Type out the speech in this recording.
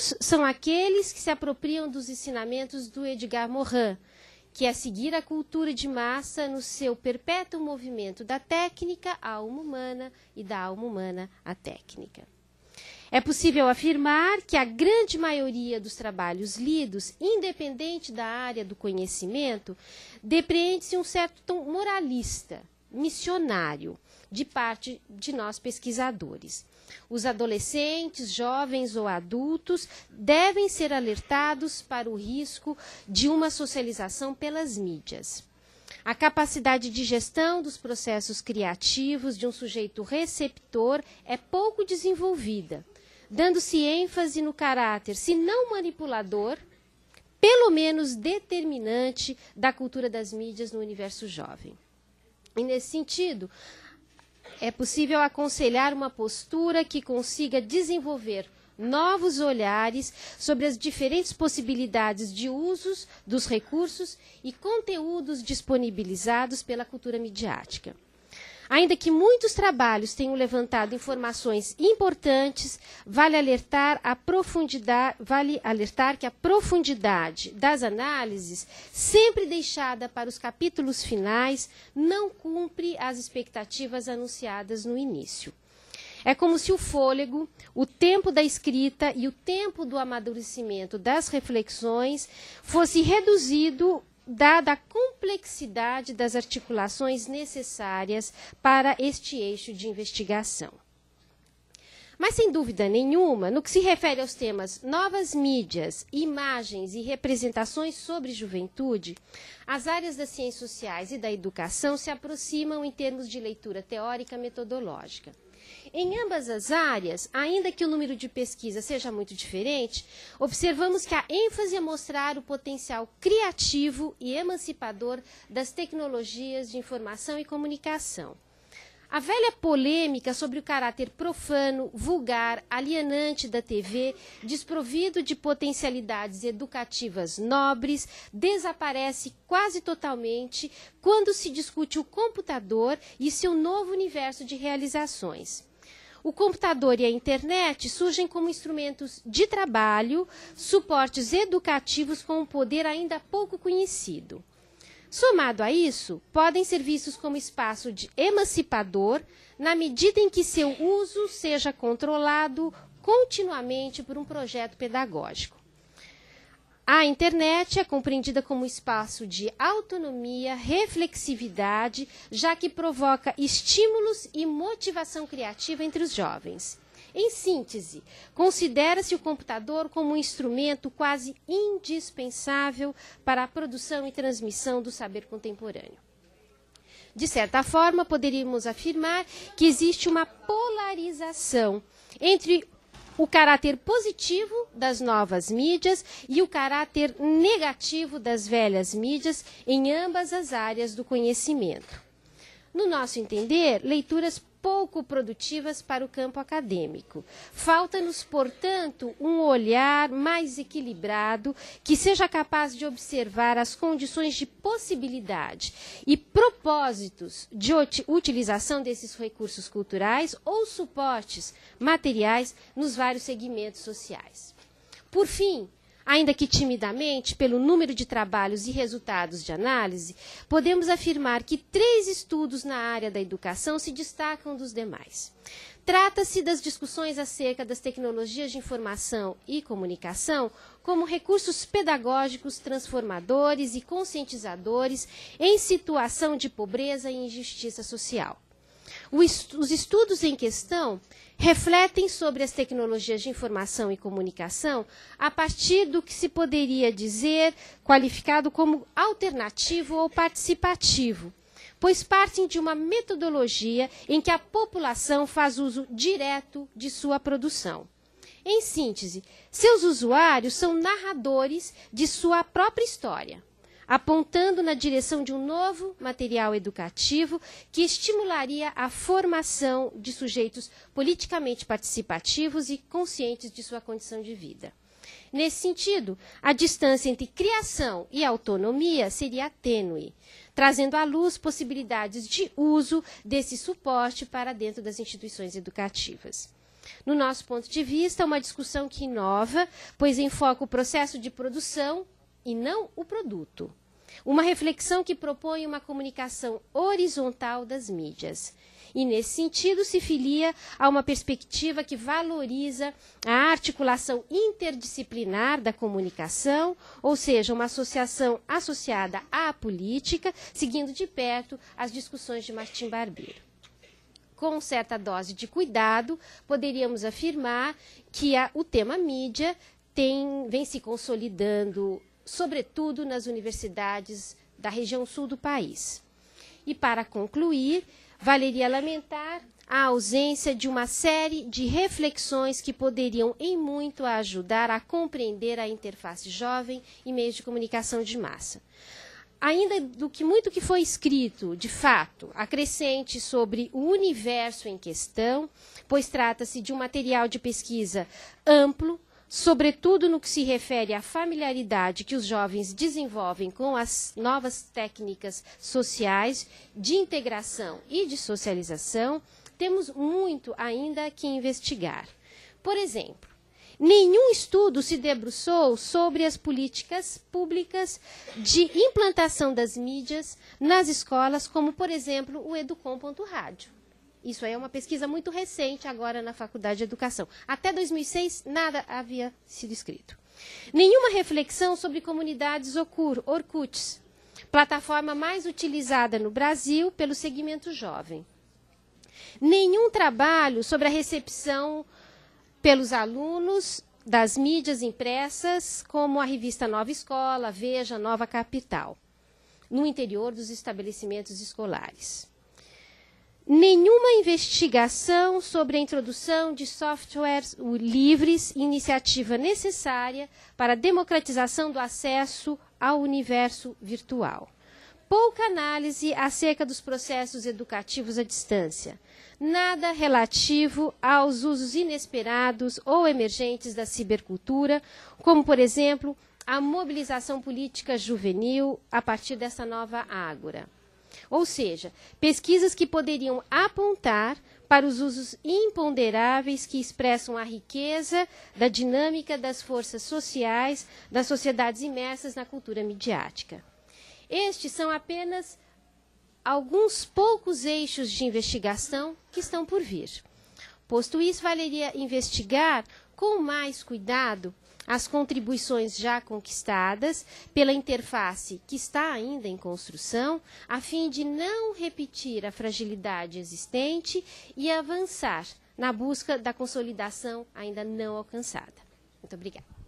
Outros são aqueles que se apropriam dos ensinamentos do Edgar Morin, que é seguir a cultura de massa no seu perpétuo movimento da técnica à alma humana e da alma humana à técnica. É possível afirmar que a grande maioria dos trabalhos lidos, independente da área do conhecimento, depreende-se um certo tom moralista, missionário, de parte de nós pesquisadores. Os adolescentes, jovens ou adultos devem ser alertados para o risco de uma socialização pelas mídias. A capacidade de gestão dos processos criativos de um sujeito receptor é pouco desenvolvida, dando-se ênfase no caráter, se não manipulador, pelo menos determinante da cultura das mídias no universo jovem. E, nesse sentido, é possível aconselhar uma postura que consiga desenvolver novos olhares sobre as diferentes possibilidades de usos dos recursos e conteúdos disponibilizados pela cultura midiática. Ainda que muitos trabalhos tenham levantado informações importantes, vale alertar que a profundidade das análises, sempre deixada para os capítulos finais, não cumpre as expectativas anunciadas no início. É como se o fôlego, o tempo da escrita e o tempo do amadurecimento das reflexões fosse reduzido dada a complexidade das articulações necessárias para este eixo de investigação. Mas, sem dúvida nenhuma, no que se refere aos temas novas mídias, imagens e representações sobre juventude, as áreas das ciências sociais e da educação se aproximam em termos de leitura teórica metodológica. Em ambas as áreas, ainda que o número de pesquisa seja muito diferente, observamos que a ênfase é mostrar o potencial criativo e emancipador das tecnologias de informação e comunicação. A velha polêmica sobre o caráter profano, vulgar, alienante da TV, desprovido de potencialidades educativas nobres, desaparece quase totalmente quando se discute o computador e seu novo universo de realizações. O computador e a internet surgem como instrumentos de trabalho, suportes educativos com um poder ainda pouco conhecido. Somado a isso, podem ser vistos como espaço de emancipador, na medida em que seu uso seja controlado continuamente por um projeto pedagógico. A internet é compreendida como espaço de autonomia, reflexividade, já que provoca estímulos e motivação criativa entre os jovens. Em síntese, considera-se o computador como um instrumento quase indispensável para a produção e transmissão do saber contemporâneo. De certa forma, poderíamos afirmar que existe uma polarização entre o caráter positivo das novas mídias e o caráter negativo das velhas mídias em ambas as áreas do conhecimento. No nosso entender, leituras pouco produtivas para o campo acadêmico. Falta-nos, portanto, um olhar mais equilibrado que seja capaz de observar as condições de possibilidade e propósitos de utilização desses recursos culturais ou suportes materiais nos vários segmentos sociais. Por fim, ainda que timidamente, pelo número de trabalhos e resultados de análise, podemos afirmar que 3 estudos na área da educação se destacam dos demais. Trata-se das discussões acerca das tecnologias de informação e comunicação como recursos pedagógicos transformadores e conscientizadores em situação de pobreza e injustiça social. Os estudos em questão refletem sobre as tecnologias de informação e comunicação a partir do que se poderia dizer qualificado como alternativo ou participativo, pois partem de uma metodologia em que a população faz uso direto de sua produção. Em síntese, seus usuários são narradores de sua própria história, apontando na direção de um novo material educativo que estimularia a formação de sujeitos politicamente participativos e conscientes de sua condição de vida. Nesse sentido, a distância entre criação e autonomia seria tênue, trazendo à luz possibilidades de uso desse suporte para dentro das instituições educativas. No nosso ponto de vista, uma discussão que inova, pois enfoca o processo de produção e não o produto. Uma reflexão que propõe uma comunicação horizontal das mídias. E, nesse sentido, se filia a uma perspectiva que valoriza a articulação interdisciplinar da comunicação, ou seja, uma associação associada à política, seguindo de perto as discussões de Martim Barbeiro. Com certa dose de cuidado, poderíamos afirmar que o tema mídia vem se consolidando, sobretudo nas universidades da região sul do país. E, para concluir, valeria lamentar a ausência de uma série de reflexões que poderiam, em muito, ajudar a compreender a interface jovem e meios de comunicação de massa. Ainda muito que foi escrito, de fato, acrescente sobre o universo em questão, pois trata-se de um material de pesquisa amplo, sobretudo no que se refere à familiaridade que os jovens desenvolvem com as novas técnicas sociais de integração e de socialização, temos muito ainda que investigar. Por exemplo, nenhum estudo se debruçou sobre as políticas públicas de implantação das mídias nas escolas, como, por exemplo, o Educom.rádio. Isso aí é uma pesquisa muito recente agora na Faculdade de Educação. Até 2006, nada havia sido escrito. Nenhuma reflexão sobre comunidades Orkuts, plataforma mais utilizada no Brasil pelo segmento jovem. Nenhum trabalho sobre a recepção pelos alunos das mídias impressas, como a revista Nova Escola, Veja, Nova Capital, no interior dos estabelecimentos escolares. Nenhuma investigação sobre a introdução de softwares livres, iniciativa necessária para a democratização do acesso ao universo virtual. Pouca análise acerca dos processos educativos à distância. Nada relativo aos usos inesperados ou emergentes da cibercultura, como, por exemplo, a mobilização política juvenil a partir dessa nova ágora. Ou seja, pesquisas que poderiam apontar para os usos imponderáveis que expressam a riqueza da dinâmica das forças sociais das sociedades imersas na cultura midiática. Estes são apenas alguns poucos eixos de investigação que estão por vir. Posto isso, valeria investigar com mais cuidado as contribuições já conquistadas pela interface que está ainda em construção, a fim de não repetir a fragilidade existente e avançar na busca da consolidação ainda não alcançada. Muito obrigada.